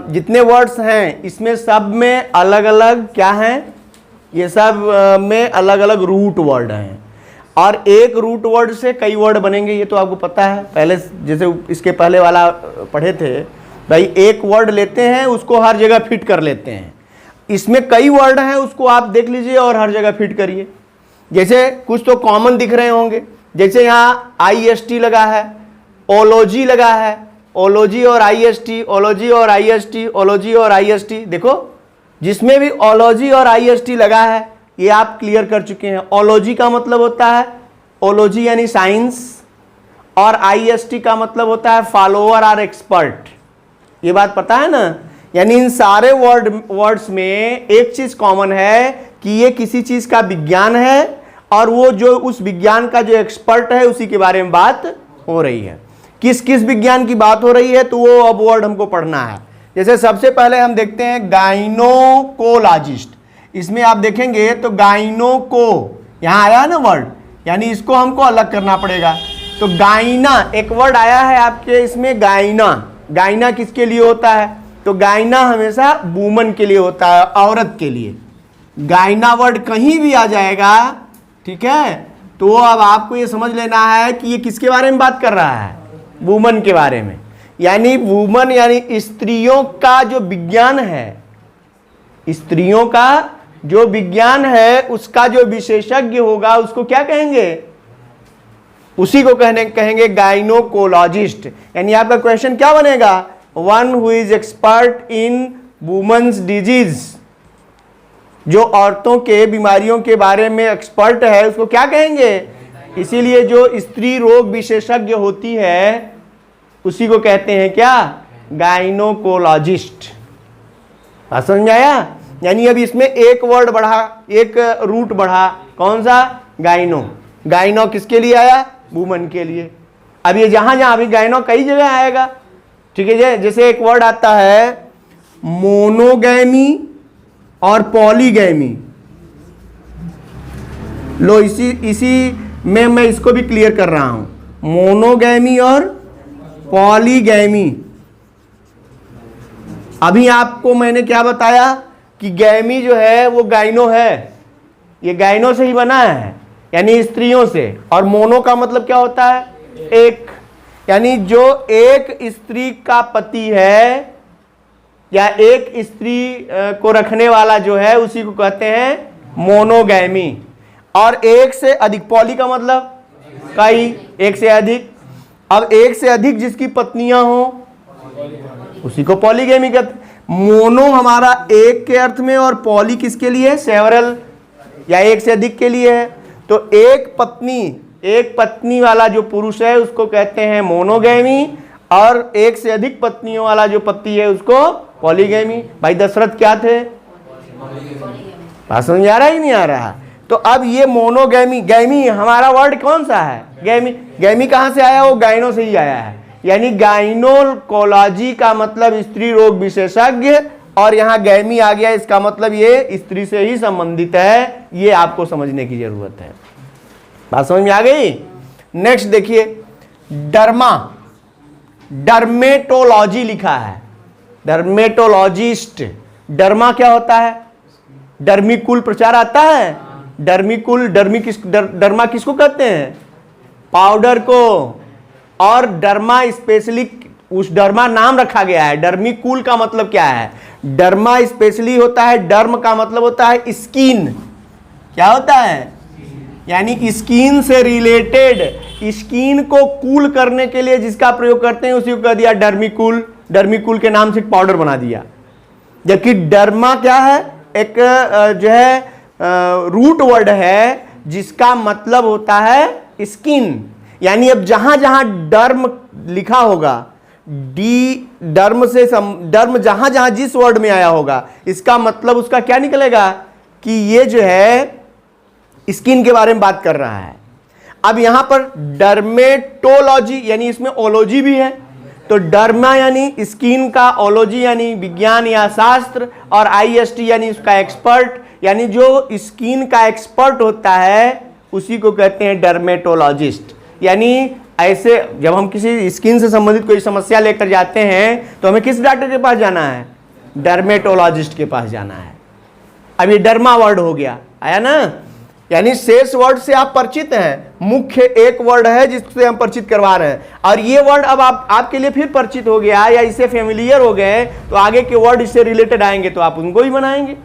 जितने वर्ड्स हैं इसमें सब में अलग अलग क्या हैं, ये सब में अलग अलग रूट वर्ड हैं और एक रूट वर्ड से कई वर्ड बनेंगे, ये तो आपको पता है। पहले जैसे इसके पहले वाला पढ़े थे भाई, एक वर्ड लेते हैं उसको हर जगह फिट कर लेते हैं। इसमें कई वर्ड हैं, उसको आप देख लीजिए और हर जगह फिट करिए। जैसे कुछ तो कॉमन दिख रहे होंगे, जैसे यहाँ IST लगा है, ओलॉजी लगा है, ओलॉजी और IST, ओलॉजी और IST, ओलॉजी और IST। देखो जिसमें भी ओलॉजी और IST लगा है ये आप क्लियर कर चुके हैं। ओलॉजी का मतलब होता है ओलॉजी यानी साइंस, और IST का मतलब होता है फॉलोअर और एक्सपर्ट। ये बात पता है ना। यानी इन सारे वर्ड्स में एक चीज कॉमन है कि ये किसी चीज का विज्ञान है और वो जो उस विज्ञान का जो एक्सपर्ट है उसी के बारे में बात हो रही है। किस किस विज्ञान की बात हो रही है तो वो अब वर्ड हमको पढ़ना है। जैसे सबसे पहले हम देखते हैं गाइनोकोलॉजिस्ट। इसमें आप देखेंगे तो गाइनोको यहां आया है ना वर्ड, यानी इसको हमको अलग करना पड़ेगा। तो गाइना एक वर्ड आया है आपके इसमें, गाइना। गाइना किसके लिए होता है तो गाइना हमेशा वुमन के लिए होता है, औरत के लिए। गाइना वर्ड कहीं भी आ जाएगा, ठीक है, तो अब आपको ये समझ लेना है कि ये किसके बारे में बात कर रहा है, वुमन के बारे में। यानी वुमन यानी स्त्रियों का जो विज्ञान है, स्त्रियों का जो विज्ञान है उसका जो विशेषज्ञ होगा उसको क्या कहेंगे, उसी को कहेंगे गाइनोकोलॉजिस्ट। यानी आपका क्वेश्चन क्या बनेगा, one who is expert in women's disease. जो औरतों के बीमारियों के बारे में एक्सपर्ट है उसको क्या कहेंगे। इसीलिए जो स्त्री रोग विशेषज्ञ होती है उसी को कहते हैं क्या, गाइनोकोलॉजिस्ट। बात समझ में आया। यानी अब इसमें एक वर्ड बढ़ा, एक रूट बढ़ा, कौन सा, गाइनो। गाइनो किसके लिए आया, वुमन के लिए। अब ये जहां जहां अभी गाइनो कई जगह आएगा, ठीक है। जैसे एक वर्ड आता है मोनोगैमी और पॉलीगैमी। लो इसी में मैं इसको भी क्लियर कर रहा हूं, मोनोगैमी और पॉलीगैमी। अभी आपको मैंने क्या बताया कि गैमी जो है वो गाइनो है, ये गाइनो से ही बना है यानी स्त्रियों से। और मोनो का मतलब क्या होता है, एक। यानी जो एक स्त्री का पति है या एक स्त्री को रखने वाला जो है उसी को कहते हैं मोनोगैमी। और एक से अधिक, पॉली का मतलब कई, एक से अधिक। अब एक से अधिक जिसकी पत्नियां हो उसी को पॉलीगैमी कहते। मोनो हमारा एक के अर्थ में और पॉली किसके लिए, सेवरल या एक से अधिक के लिए है। तो एक पत्नी वाला जो पुरुष है उसको कहते हैं मोनोगैमी, और एक से अधिक पत्नियों वाला जो पति है उसको पॉलीगैमी। भाई दशरथ क्या थे, बात समझ आ रहा है कि नहीं आ रहा। तो अब ये मोनोगैमी, गैमी हमारा वर्ड कौन सा है, गैमी। गैमी कहां से आया, वो गाइनो से ही आया है। यानी गाइनोकोलॉजी का मतलब स्त्री रोग विशेषज्ञ, और यहाँ गैमी आ गया, इसका मतलब ये स्त्री से ही संबंधित है। ये आपको समझने की जरूरत है। बात समझ में आ गई। नेक्स्ट देखिए, डर्मा, डर्मेटोलॉजी लिखा है, डर्मेटोलॉजिस्ट। डर्मा क्या होता है, डर्मिकुल प्रचार आता है, डर्मिकुल। डर्मा किसको कहते हैं, पाउडर को। और डर्मा स्पेशली, उस डर्मा नाम रखा गया है। डर्मिकुल का मतलब क्या है, डर्मा स्पेशली होता है। डर्म का मतलब होता है स्किन, क्या होता है, यानी स्किन से रिलेटेड, स्किन को कूल करने के लिए जिसका प्रयोग करते हैं उसी को कह दिया डर्मिकुल। डर्मिकुल के नाम से पाउडर बना दिया। जबकि डर्मा क्या है, एक जो है रूट वर्ड है जिसका मतलब होता है स्किन। यानी अब जहां जहां डर्म लिखा होगा, डर्म से डर्म जहां जहां जिस वर्ड में आया होगा, इसका मतलब उसका क्या निकलेगा कि ये जो है स्किन के बारे में बात कर रहा है। अब यहां पर डर्मेटोलॉजी यानी इसमें ओलॉजी भी है। तो डर्मा यानी स्किन का, ओलॉजी यानी विज्ञान या शास्त्र, और IST यानी उसका एक्सपर्ट। यानी जो स्किन का एक्सपर्ट होता है उसी को कहते हैं डर्मेटोलॉजिस्ट। यानी ऐसे जब हम किसी स्किन से संबंधित कोई समस्या लेकर जाते हैं तो हमें किस डॉक्टर के पास जाना है? डर्मेटोलॉजिस्ट के पास जाना है। अब ये डर्मा वर्ड हो गया, आया ना? यानी शेष वर्ड से आप परिचित हैं, मुख्य एक वर्ड है जिससे हम परिचित करवा रहे हैं, और ये वर्ड अब आपके लिए फिर परिचित हो गया या इससे फेमिलियर हो गए, तो आगे के वर्ड इससे रिलेटेड आएंगे तो आप उनको ही बनाएंगे।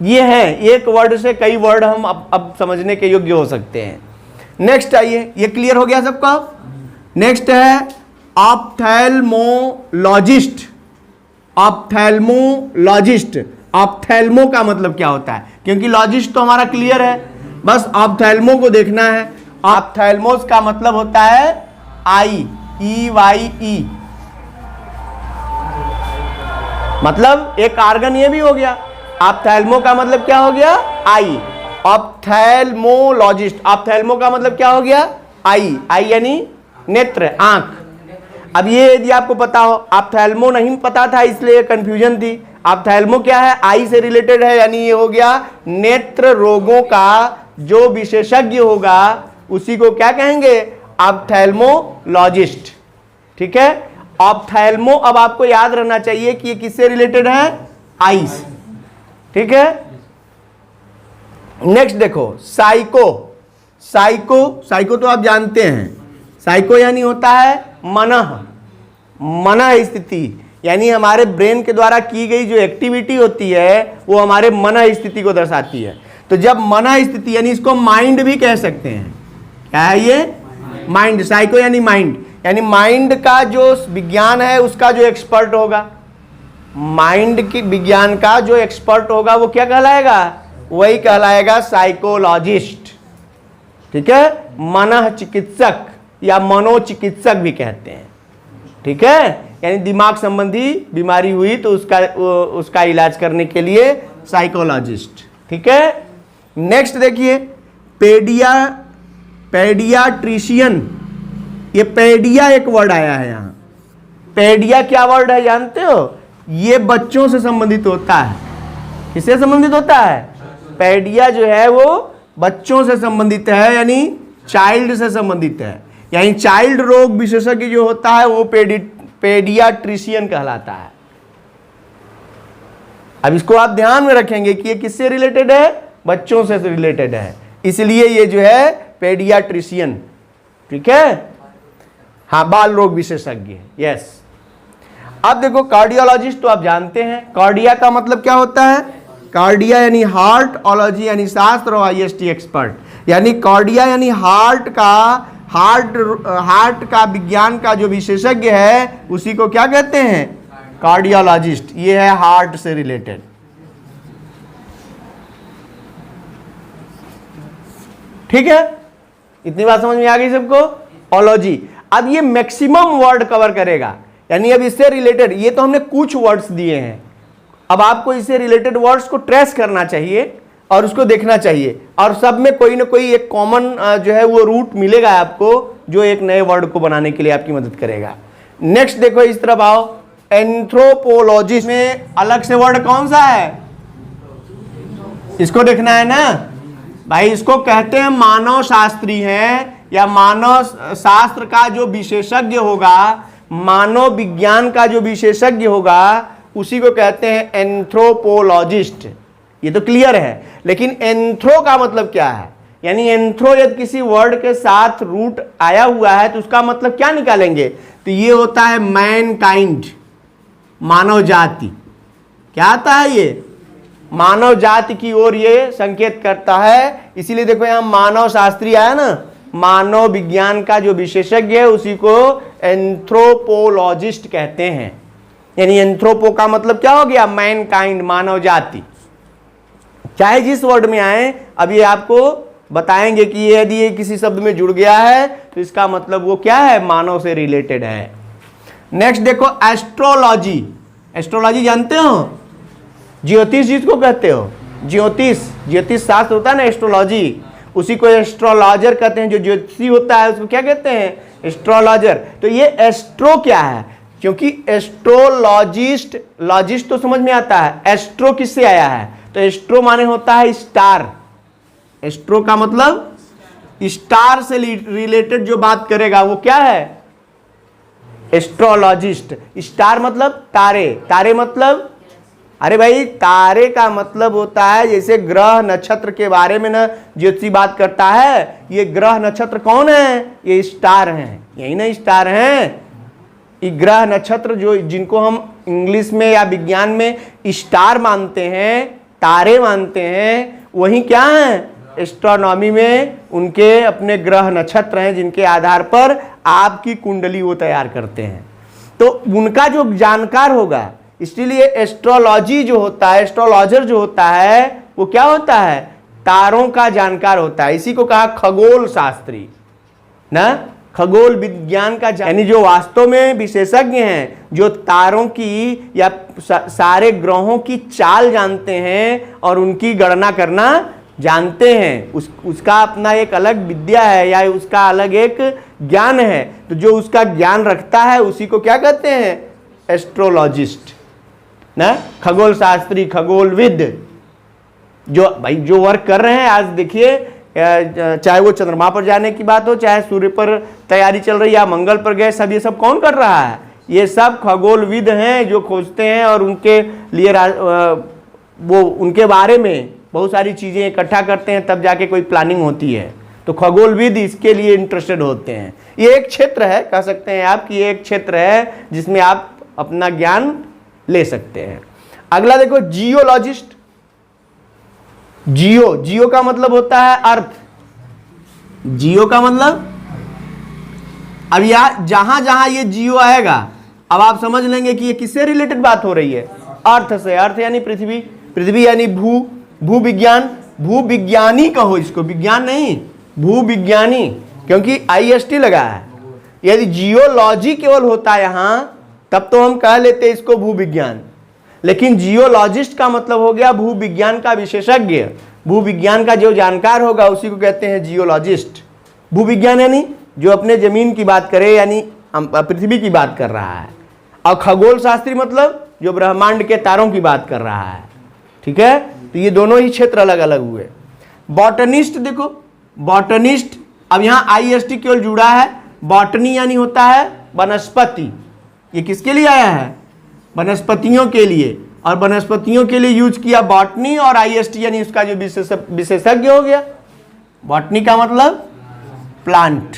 ये है, एक वर्ड से कई वर्ड हम अब समझने के योग्य हो सकते हैं। नेक्स्ट आइए, ये क्लियर हो गया सबका? नेक्स्ट है ऑप्थेल्मोलॉजिस्ट। ऑप्थेल्मोलॉजिस्ट, ऑप्थेल्मो का मतलब क्या होता है? क्योंकि लॉजिस्ट तो हमारा क्लियर है, बस ऑप्थेल्मो को देखना है। ऑप्थेल्मोस का मतलब होता है आई, EYE, मतलब एक आर्गन ये भी हो गया। ऑप्थेल्मो का मतलब क्या हो गया? आई। ऑप्थेल्मोलॉजिस्ट, ऑप्थेल्मो का मतलब क्या हो गया? आई, आई यानी नेत्र, आंख। अब ये यदि आपको पता हो, ऑप्थेल्मो नहीं पता था इसलिए कंफ्यूजन थी। ऑप्थेल्मो क्या है? आई से रिलेटेड है, यानी ये हो गया नेत्र रोगों का जो विशेषज्ञ होगा उसी को क्या कहेंगे? ऑप्थेल्मोलॉजिस्ट। ठीक है, ऑप्थेल्मो अब आपको याद रहना चाहिए कि ये किससे रिलेटेड है? आई से। ठीक है, नेक्स्ट देखो साइको। साइको, साइको तो आप जानते हैं, साइको यानी होता है मनः, मनः स्थिति, यानी हमारे ब्रेन के द्वारा की गई जो एक्टिविटी होती है वो हमारे मनः स्थिति को दर्शाती है। तो जब मनः स्थिति, यानी इसको माइंड भी कह सकते हैं। क्या है ये? माइंड। साइको यानी माइंड, यानी माइंड का जो विज्ञान है उसका जो एक्सपर्ट होगा, माइंड की विज्ञान का जो एक्सपर्ट होगा वो क्या कहलाएगा? वही कहलाएगा साइकोलॉजिस्ट। ठीक है, मनः चिकित्सक या मनोचिकित्सक भी कहते हैं। ठीक है, यानी दिमाग संबंधी बीमारी हुई तो उसका इलाज करने के लिए साइकोलॉजिस्ट। ठीक है, नेक्स्ट देखिए पेडियाट्रिशियन। ये पेडिया एक वर्ड आया है यहां। पेडिया क्या वर्ड है जानते हो? ये बच्चों से संबंधित होता है। किससे संबंधित होता है? पेडिया जो है वो बच्चों से संबंधित है, यानी चाइल्ड से संबंधित है। यानी चाइल्ड रोग विशेषज्ञ जो होता है वो पेडियाट्रिशियन कहलाता है। अब इसको आप ध्यान में रखेंगे कि ये किससे रिलेटेड है? बच्चों से रिलेटेड है, इसलिए ये जो है पेडियाट्रिशियन। ठीक है, हाँ, बाल रोग विशेषज्ञ। यस, अब देखो कार्डियोलॉजिस्ट तो आप जानते हैं। कार्डिया का मतलब क्या होता है? कार्डिया यानी हार्टोलॉजी यानी शास्त्र और IST एक्सपर्ट, यानी कार्डिया यानी हार्ट का विज्ञान का जो विशेषज्ञ है उसी को क्या कहते हैं? कार्डियोलॉजिस्ट। ये है हार्ट से रिलेटेड। ठीक है, इतनी बात समझ में आ गई सबको? ओलॉजी। अब ये मैक्सिमम वर्ड कवर करेगा, यानी अब इससे रिलेटेड, ये तो हमने कुछ वर्ड्स दिए हैं, अब आपको इससे रिलेटेड वर्ड्स को ट्रेस करना चाहिए और उसको देखना चाहिए, और सब में कोई ना कोई एक कॉमन जो है वो रूट मिलेगा आपको जो एक नए वर्ड को बनाने के लिए आपकी मदद करेगा। नेक्स्ट देखो, इस तरफ आओ, एंथ्रोपोलॉजिस्ट में अलग से वर्ड कौन सा है? इसको देखना है ना भाई। इसको कहते हैं मानव शास्त्री हैं, या मानव शास्त्र का जो विशेषज्ञ होगा, मानव विज्ञान का जो विशेषज्ञ होगा उसी को कहते हैं एंथ्रोपोलॉजिस्ट। ये तो क्लियर है, लेकिन एंथ्रो का मतलब क्या है? यानी एंथ्रो यदि किसी वर्ड के साथ रूट आया हुआ है तो उसका मतलब क्या निकालेंगे? तो ये होता है मैनकाइंड, मानव जाति। क्या आता है ये? मानव जाति की ओर ये संकेत करता है। इसीलिए देखो यहां मानव शास्त्री आया ना, मानव विज्ञान का जो विशेषज्ञ है उसी को एंथ्रोपोलॉजिस्ट कहते हैं। यानी एंथ्रोपो का मतलब क्या हो गया? मैनकाइंड, मानव जाति। चाहे जिस वर्ड में आए, अब ये आपको बताएंगे कि ये यदि ये किसी शब्द में जुड़ गया है तो इसका मतलब वो क्या है? मानव से रिलेटेड है। नेक्स्ट देखो एस्ट्रोलॉजी। एस्ट्रोलॉजी जानते हो? ज्योतिष जिसको कहते हो, ज्योतिष शास्त्र होता है ना, एस्ट्रोलॉजी, उसी को एस्ट्रोलॉजर कहते हैं। जो ज्योतिषी होता है उसको क्या कहते हैं? एस्ट्रोलॉजर। तो ये एस्ट्रो क्या है? क्योंकि एस्ट्रोलॉजिस्ट, लॉजिस्ट तो समझ में आता है, एस्ट्रो किससे आया है? तो एस्ट्रो माने होता है स्टार। एस्ट्रो का मतलब स्टार से रिलेटेड जो बात करेगा वो क्या है? एस्ट्रोलॉजिस्ट। स्टार मतलब तारे, तारे मतलब, अरे भाई तारे का मतलब होता है जैसे ग्रह नक्षत्र के बारे में ना ज्योतिषी बात करता है, ये ग्रह नक्षत्र कौन है? ये स्टार हैं, यही ना स्टार हैं। ये ग्रह नक्षत्र जो जिनको हम इंग्लिश में या विज्ञान में स्टार मानते हैं, तारे मानते हैं, वही क्या है? एस्ट्रोनॉमी में उनके अपने ग्रह नक्षत्र हैं जिनके आधार पर आपकी कुंडली वो तैयार करते हैं। तो उनका जो जानकार होगा, इसलिए एस्ट्रोलॉजी जो होता है, एस्ट्रोलॉजर जो होता है वो क्या होता है? तारों का जानकार होता है। इसी को कहा खगोल शास्त्री ना, खगोल विज्ञान का, यानी जो वास्तव में विशेषज्ञ हैं, जो तारों की या सारे ग्रहों की चाल जानते हैं और उनकी गणना करना जानते हैं। उसका अपना एक अलग विद्या है या उसका अलग एक ज्ञान है। तो जो उसका ज्ञान रखता है उसी को क्या कहते हैं? एस्ट्रोलॉजिस्ट ना, खगोल शास्त्री, खगोलविद। जो भाई जो वर्क कर रहे हैं आज देखिए, चाहे वो चंद्रमा पर जाने की बात हो, चाहे सूर्य पर तैयारी चल रही है या मंगल पर गए, सब ये सब कौन कर रहा है? ये सब खगोलविद हैं जो खोजते हैं और उनके लिए वो उनके बारे में बहुत सारी चीजें इकट्ठा करते हैं, तब जाके कोई प्लानिंग होती है। तो खगोलविद इसके लिए इंटरेस्टेड होते हैं। ये एक क्षेत्र है, कह सकते हैं आप कि ये एक क्षेत्र है जिसमें आप अपना ज्ञान ले सकते हैं। अगला देखो, जियोलॉजिस्ट। जियो, जियो का मतलब होता है अर्थ। जियो का मतलब, अब यहां जहां जहां ये जियो आएगा, अब आप समझ लेंगे कि ये किससे रिलेटेड बात हो रही है? अर्थ से। अर्थ यानी पृथ्वी, पृथ्वी यानी भू, भू विज्ञान, भू विज्ञानी कहो इसको, विज्ञान नहीं, भू विज्ञानी, क्योंकि IST लगा है। यदि जियोलॉजी केवल होता यहां तब तो हम कह लेते इसको भू विज्ञान, लेकिन जियोलॉजिस्ट का मतलब हो गया भू विज्ञान का विशेषज्ञ। भू विज्ञान का जो जानकार होगा उसी को कहते हैं जियोलॉजिस्ट। भू विज्ञान यानी जो अपने जमीन की बात करे, यानी पृथ्वी की बात कर रहा है। और खगोल शास्त्री मतलब जो ब्रह्मांड के तारों की बात कर रहा है। ठीक है, तो ये दोनों ही क्षेत्र अलग अलग हुए। बॉटनिस्ट देखो, बॉटनिस्ट, अब यहां IST केवल जुड़ा है। बॉटनी यानी होता है वनस्पति। ये किसके लिए आया है? वनस्पतियों के लिए। और वनस्पतियों के लिए यूज किया बॉटनी, और IST यानी उसका जो विशेषज्ञ हो गया। बॉटनी का मतलब प्लांट,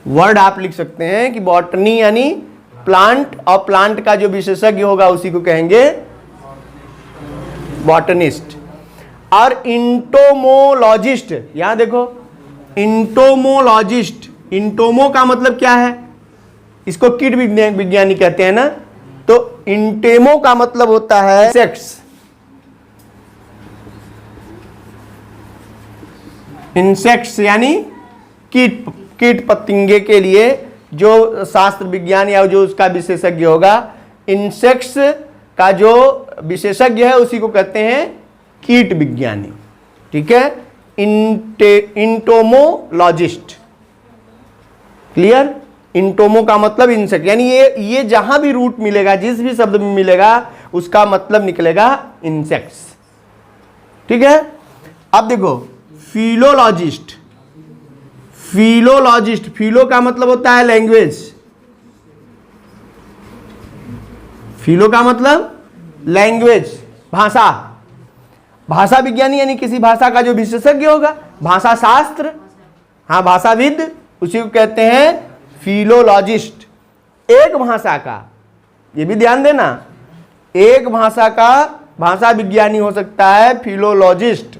वर्ड आप लिख सकते हैं कि बॉटनी यानी प्लांट, और प्लांट का जो विशेषज्ञ होगा उसी को कहेंगे बॉटनिस्ट। और इंटोमोलॉजिस्ट, यहां देखो, इंटोमोलॉजिस्ट, इंटोमो का मतलब क्या है? इसको कीट विज्ञानी कहते हैं ना। तो इंटेमो का मतलब होता है इंसेक्ट्स। इंसेक्ट्स यानी कीट, कीट पतंगे के लिए जो शास्त्र विज्ञान या जो उसका विशेषज्ञ होगा, इंसेक्ट्स का जो विशेषज्ञ है उसी को कहते हैं कीट विज्ञानी। ठीक है, इंटोमोलॉजिस्ट। क्लियर? इंटोमो का मतलब इंसेक्ट, यानी ये जहां भी रूट मिलेगा, जिस भी शब्द में मिलेगा, उसका मतलब निकलेगा इंसेक्ट्स। ठीक है, अब देखो फिलोलॉजिस्ट। फिलोलॉजिस्ट, फिलो का मतलब होता है लैंग्वेज। फिलो का मतलब लैंग्वेज, भाषा। भाषा विज्ञानी यानी किसी भाषा का जो विशेषज्ञ होगा, भाषा शास्त्र, हाँ भाषाविद, उसी को कहते हैं फिलोलॉजिस्ट। एक भाषा का, ये भी ध्यान देना, एक भाषा का भाषा विज्ञानी हो सकता है फिलोलॉजिस्ट,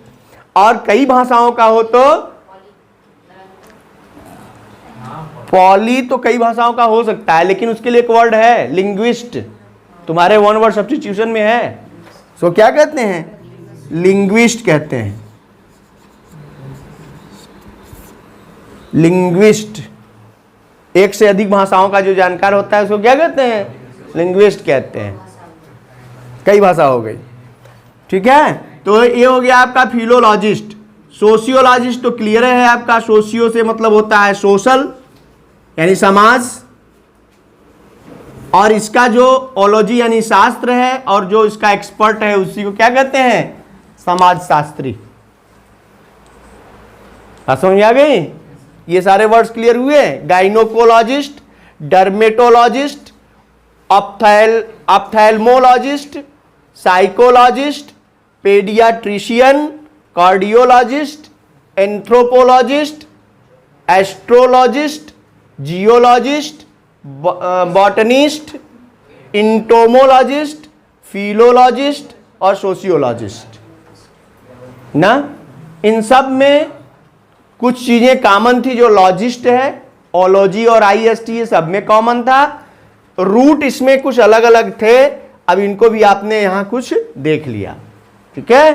और कई भाषाओं का हो तो पॉली, तो कई भाषाओं का हो सकता है, लेकिन उसके लिए एक वर्ड है लिंग्विस्ट। तुम्हारे वन वर्ड सब्स्टिट्यूशन में है, सो क्या कहते हैं? लिंग्विस्ट कहते हैं। लिंग्विस्ट, एक से अधिक भाषाओं का जो जानकार होता है उसको क्या कहते हैं? लिंग्विस्ट कहते हैं। कई भाषा हो गई। ठीक है, तो ये हो गया आपका फिलोलॉजिस्ट। सोशियोलॉजिस्ट तो क्लियर है आपका, सोशियो से मतलब होता है सोशल यानी समाज, और इसका जो ओलॉजी यानी शास्त्र है, और जो इसका एक्सपर्ट है उसी को क्या कहते हैं? समाजशास्त्री। हाँ, समझ आ गई? ये सारे वर्ड्स क्लियर हुए? Gynaecologist, dermatologist, ophthalmologist, psychologist, paediatrician, cardiologist, anthropologist, astrologist, geologist, botanist, entomologist, philologist और सोशियोलॉजिस्ट ना। इन सब में कुछ चीजें कॉमन थी, जो लॉजिस्ट है, ओलॉजी और आईएसटी, ये सब में कॉमन था। रूट इसमें कुछ अलग अलग थे, अब इनको भी आपने यहां कुछ देख लिया, ठीक है।